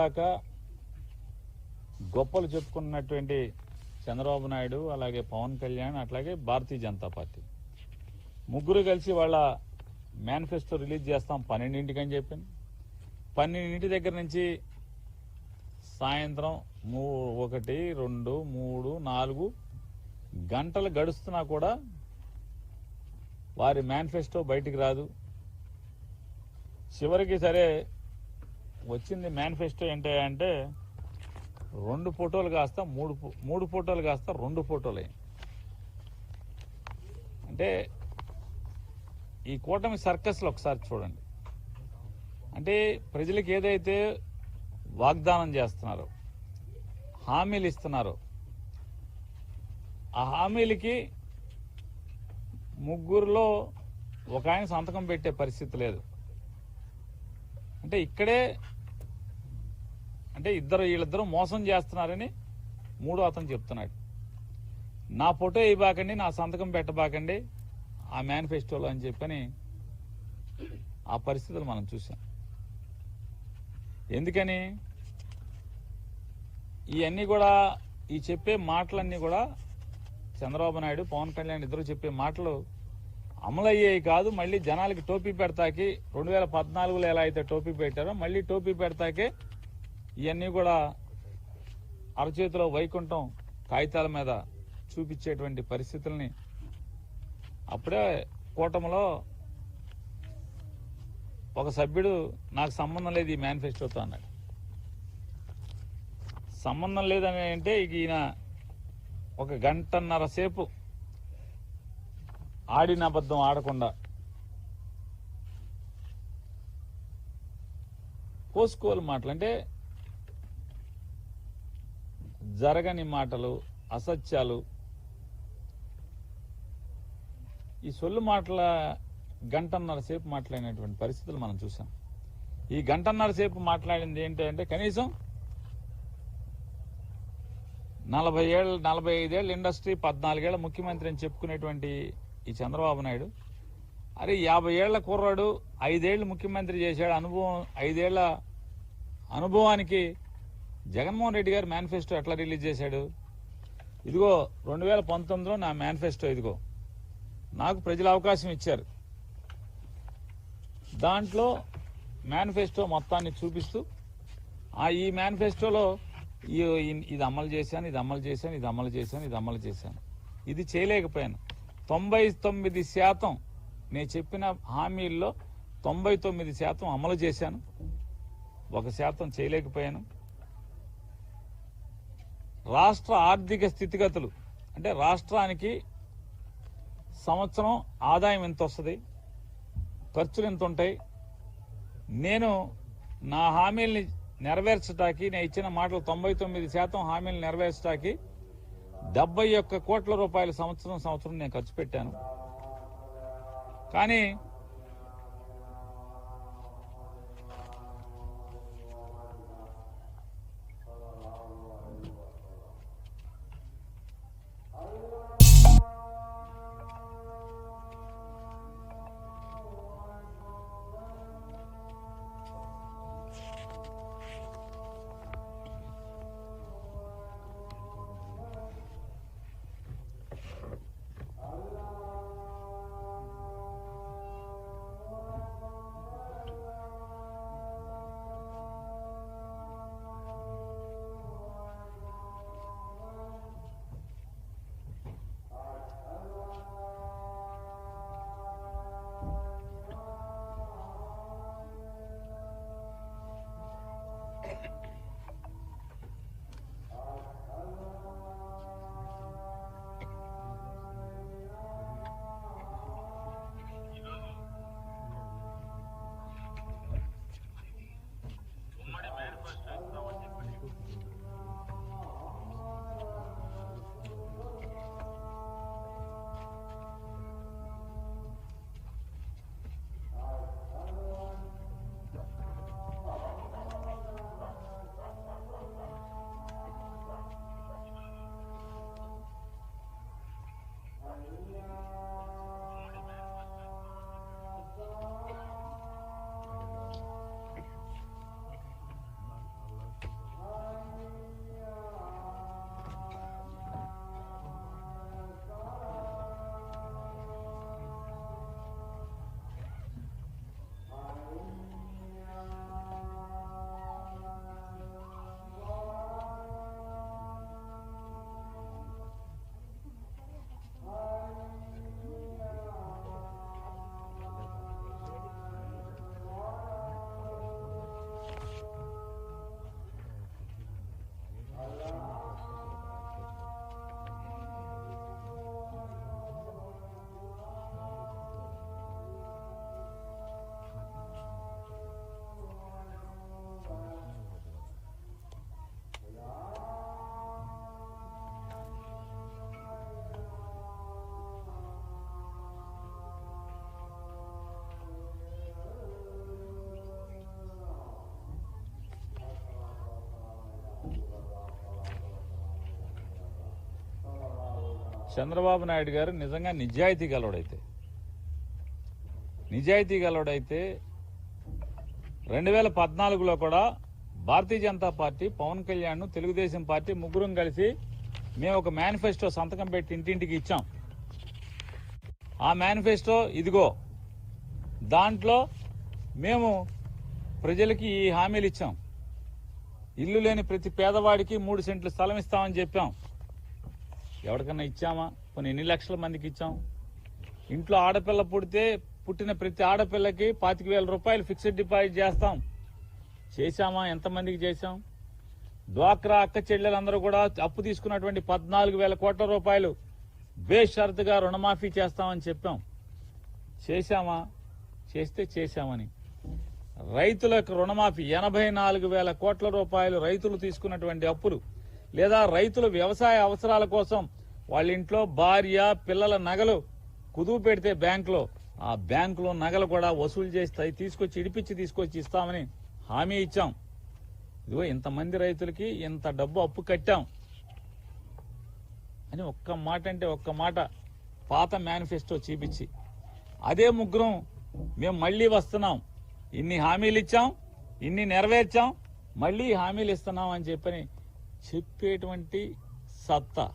దాకా గొప్పలు చెప్పుకున్నటువంటి చంద్రబాబు నాయుడు, అలాగే పవన్ కళ్యాణ్, అట్లాగే భారతీయ జనతా పార్టీ ముగ్గురు కలిసి వాళ్ళ మేనిఫెస్టో రిలీజ్ చేస్తాం 12ంటికి అని చెప్పింది. 12 దగ్గర నుంచి సాయంత్రం 1, 2, 3, 4 గంటలు గడుస్తున్నా కూడా వారి మేనిఫెస్టో బయటికి రాదు. చివరికి సరే వచ్చింది మేనిఫెస్టో ఏంటంటే 2 ఫోటోలు కాస్త 3 ఫోటోలు కాస్త 2 ఫోటోలు అయ్యాయి. అంటే ఈ కూటమి సర్కస్లో ఒకసారి చూడండి. అంటే ప్రజలకు ఏదైతే వాగ్దానం చేస్తున్నారో, హామీలు ఇస్తున్నారో, ఆ హామీలకి ముగ్గురులో ఒక ఆయన సంతకం పెట్టే పరిస్థితి లేదు. అంటే ఇక్కడే అంటే వీళ్ళిద్దరూ మోసం చేస్తున్నారని మూడో అతను చెప్తున్నాడు. నా ఫోటో ఇవ్వకండి, నా సంతకం పెట్టబాకండి ఆ మేనిఫెస్టోలో అని చెప్పని ఆ పరిస్థితులు మనం చూసాం. ఎందుకని ఇవన్నీ కూడా ఈ చెప్పే మాటలన్నీ కూడా చంద్రబాబు నాయుడు, పవన్ కళ్యాణ్ ఇద్దరు చెప్పే మాటలు అమలయ్యేవి కాదు. మళ్ళీ జనాలకి టోపీ పెడతాకి 2014లో ఎలా అయితే టోపీ పెట్టారో మళ్ళీ టోపీ పెడతాకే ఇవన్నీ కూడా అరచేతిలో వైకుంఠం కాగితాల మీద చూపించేటువంటి పరిస్థితుల్ని అప్పుడే కూటమిలో ఒక సభ్యుడు నాకు సంబంధం లేదు ఈ మేనిఫెస్టోతో అన్నాడు. సంబంధం లేదని అంటే ఈయన 1 గంటన్నర సేపు ఆడిన అబద్ధం ఆడకుండా పోసుకోవాలి మాటలు, అంటే జరగని మాటలు, అసత్యాలు, ఈ సొల్లు మాటల గంటన్నర సేపు మాట్లాడినటువంటి పరిస్థితులు మనం చూసాం. ఈ గంటన్నర సేపు మాట్లాడింది ఏంటంటే కనీసం 45 ఏళ్ళ ఇండస్ట్రీ, 14 ఏళ్ల ముఖ్యమంత్రి అని చెప్పుకునేటువంటి ఈ చంద్రబాబు నాయుడు, అరే 50 ఏళ్ల కుర్రాడు 5 ఏళ్లు ముఖ్యమంత్రి చేశాడు, అనుభవం 5 ఏళ్ల అనుభవానికి జగన్మోహన్ రెడ్డి గారు మేనిఫెస్టో ఎట్లా రిలీజ్ చేశాడు? ఇదిగో 2019లో నా మేనిఫెస్టో, ఇదిగో నాకు ప్రజలు అవకాశం ఇచ్చారు, దాంట్లో మేనిఫెస్టో మొత్తాన్ని చూపిస్తూ ఈ మేనిఫెస్టోలో ఇది అమలు చేశాను, ఇది అమలు చేశాను, ఇది అమలు చేశాను, ఇది అమలు చేశాను, ఇది చేయలేకపోయాను. 99% నేను చెప్పిన హామీల్లో 99% అమలు చేశాను, 1% చేయలేకపోయాను. రాష్ట్ర ఆర్థిక స్థితిగతులు అంటే రాష్ట్రానికి సంవత్సరం ఆదాయం ఎంత వస్తుంది, ఖర్చులు ఎంత ఉంటాయి, నేను నా హామీల్ని నెరవేర్చడానికి, నేను ఇచ్చిన మాటలు 99% హామీలు నెరవేర్చడానికి 71 కోట్ల రూపాయలు సంవత్సరం నేను ఖర్చు పెట్టాను. కానీ చంద్రబాబు నాయుడు గారు నిజంగా నిజాయితీ గలవాడైతే 2014లో కూడా భారతీయ జనతా పార్టీ, పవన్ కళ్యాణ్, తెలుగుదేశం పార్టీ ముగ్గురం కలిసి మేము ఒక మేనిఫెస్టో సంతకం పెట్టి ఇంటింటికి ఇచ్చాం. ఆ మేనిఫెస్టో ఇదిగో, దాంట్లో మేము ప్రజలకి ఈ హామీలు ఇచ్చాం. ఇల్లు లేని ప్రతి పేదవాడికి 3 సెంట్లు స్థలం ఇస్తామని చెప్పాం. ఎవరికన్నా ఇచ్చామా? కొన్ని ఎన్ని లక్షల మందికి ఇచ్చాం? ఇంట్లో ఆడపిల్ల పుట్టిన ప్రతి ఆడపిల్లకి 25,000 రూపాయలు ఫిక్స్డ్ డిపాజిట్ చేస్తాం. చేశామా? ఎంతమందికి చేశాం? డ్వాక్రా అక్క చెల్లెలందరూ కూడా అప్పు తీసుకున్నటువంటి 14,000 కోట్ల రూపాయలు బేషరతుగా రుణమాఫీ చేస్తామని చెప్పాం. చేశామా? చేస్తే చేశామని. రైతులకు రుణమాఫీ 84,000 కోట్ల రూపాయలు రైతులు తీసుకున్నటువంటి అప్పులు, లేదా రైతుల వ్యవసాయ అవసరాల కోసం వాళ్ళ ఇంట్లో భార్య పిల్లల నగలు కుదువు పెడితే బ్యాంకులో, ఆ బ్యాంకులో నగలు కూడా వసూలు చేస్తాయి, తీసుకొచ్చి ఇస్తామని హామీ ఇచ్చాం. ఇదిగో ఇంతమంది రైతులకి ఇంత డబ్బు అప్పు కట్టాం అని ఒక్క మాట అంటే ఒక్క మాట పాత మేనిఫెస్టో చూపించి, అదే ముగ్గురం మేము మళ్లీ వస్తున్నాం, ఇన్ని హామీలు ఇచ్చాం, ఇన్ని నెరవేర్చాం, మళ్లీ హామీలు ఇస్తున్నాం అని చెప్పని చెప్పేటువంటి సత్తా